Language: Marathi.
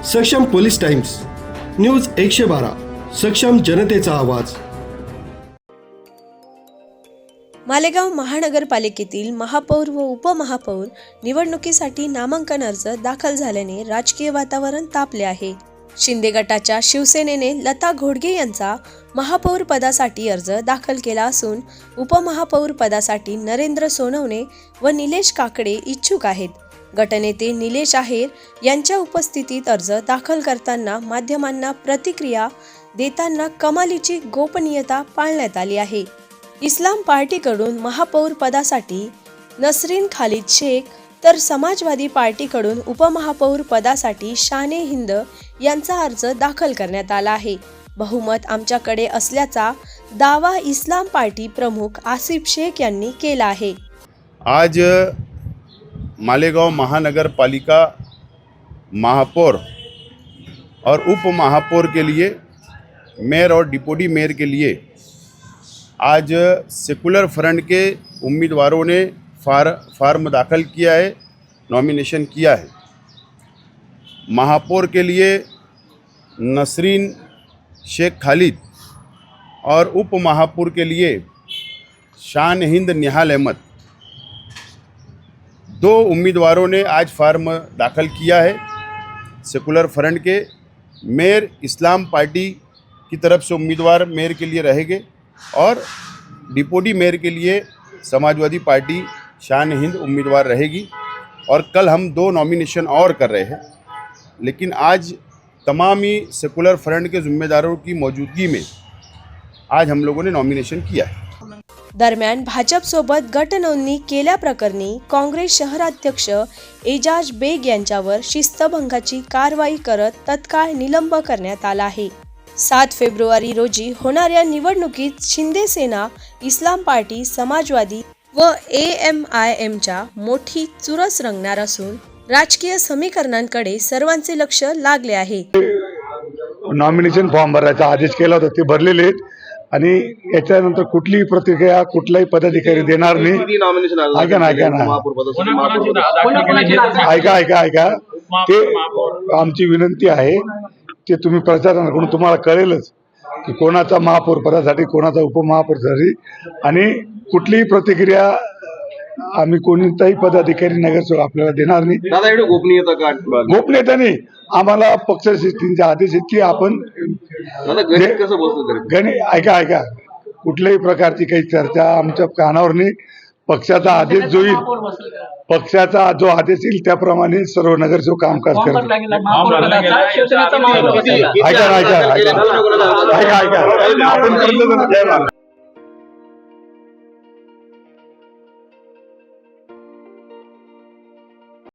सक्षम पोलीस टाइम्स, न्यूज 112, सक्षम जनतेचा आवाज। मालेगाव महानगरपालिकेतील महापौर व उपमहापौर निवडणुकीसाठी नामांकन अर्ज दाखल झाल्याने राजकीय वातावरण तापले आहे। शिंदे गटाच्या शिवसेनेने लता घोडगे यांचा महापौर पदासाठी अर्ज दाखल केला असून उपमहापौर पदासाठी नरेंद्र सोनवणे व निलेश काकडे इच्छुक आहेत। गटनेते निलेश आहेर यांच्या उपस्थितीत अर्ज दाखल करताना माध्यमांना प्रतिक्रिया देताना कमालीची गोपनीयता पाळण्यात आली आहे। इस्लाम पार्टीकडून महापौर पदासाठी नसरीन खालिद शेख तर समाजवादी पार्टीकडून उपमहापौर पदासाठी शाने हिंद यांचा अर्ज दाखल करण्यात आला आहे। बहुमत आमच्याकडे असल्याचा दावा इस्लाम पार्टी प्रमुख आसिफ शेख यांनी केला आहे। आज मालेगांव महानगर पालिका महापौर और उप महापौर के लिए, मेयर और डिप्टी मेयर के लिए आज सेकुलर फ्रंट के उम्मीदवारों ने फार्म दाखिल किया है, नॉमिनेशन किया है। महापौर के लिए नसरीन शेख खालिद और उप महापौर के लिए शान हिंद निहाल अहमद, दो उम्मीदवारों ने आज फार्म दाखिल किया है। सेकुलर फ्रंट के मेयर इस्लाम पार्टी की तरफ से उम्मीदवार मेयर के लिए रहेंगे और डिप्टी मेयर के लिए समाजवादी पार्टी शान हिंद उम्मीदवार रहेगी। और कल हम 2 नॉमिनेशन और कर रहे हैं, लेकिन आज तमाम ही सेकुलर फ्रंट के जिम्मेदारों की मौजूदगी में आज हम लोगों ने नॉमिनेशन किया है। दरम्यान भाजपसोबत गट नोंदणी केल्याप्रकरणी काँग्रेस शहराध्यक्ष एजाज बेग यांच्यावर शिस्तभंगाची कारवाई करत तत्काळ निलंब करण्यात आला आहे। 7 फेब्रुवारी रोजी होणाऱ्या निवडणुकीत शिंदे सेना, इस्लाम पार्टी, समाजवादी व AMIMच्या मोठी चुरस रंगणार असून राजकीय समीकरणांकडे सर्वांचे लक्ष लागले आहे। नॉमिनेशन फॉर्म भरायचा आदेश केला होता, ते भरलेले आहेत आणि याच्यानंतर कुठलीही प्रतिक्रिया कुठलाही पदाधिकारी देणार नाही। ऐका ते आमची विनंती आहे, ते तुम्ही प्रचाराकडून तुम्हाला कळेलच की कोणाचा महापौर पदासाठी, कोणाचा उपमहापौरसाठी, आणि कुठलीही प्रतिक्रिया आम्ही कोणताही पदाधिकारी नगरसेवक आपल्याला देणार नाही। दादा एवढी गोपनीयता नाही, आम्हाला पक्षश्रेष्ठींचे आदेश आहेत की आपण ऐका कुठल्याही प्रकारची काही चर्चा आमच्या कानावर नाही। पक्षाचा आदेश जो येईल, पक्षाचा जो आदेश येईल त्याप्रमाणे सर्व नगरसेवक कामकाज करतील। ऐका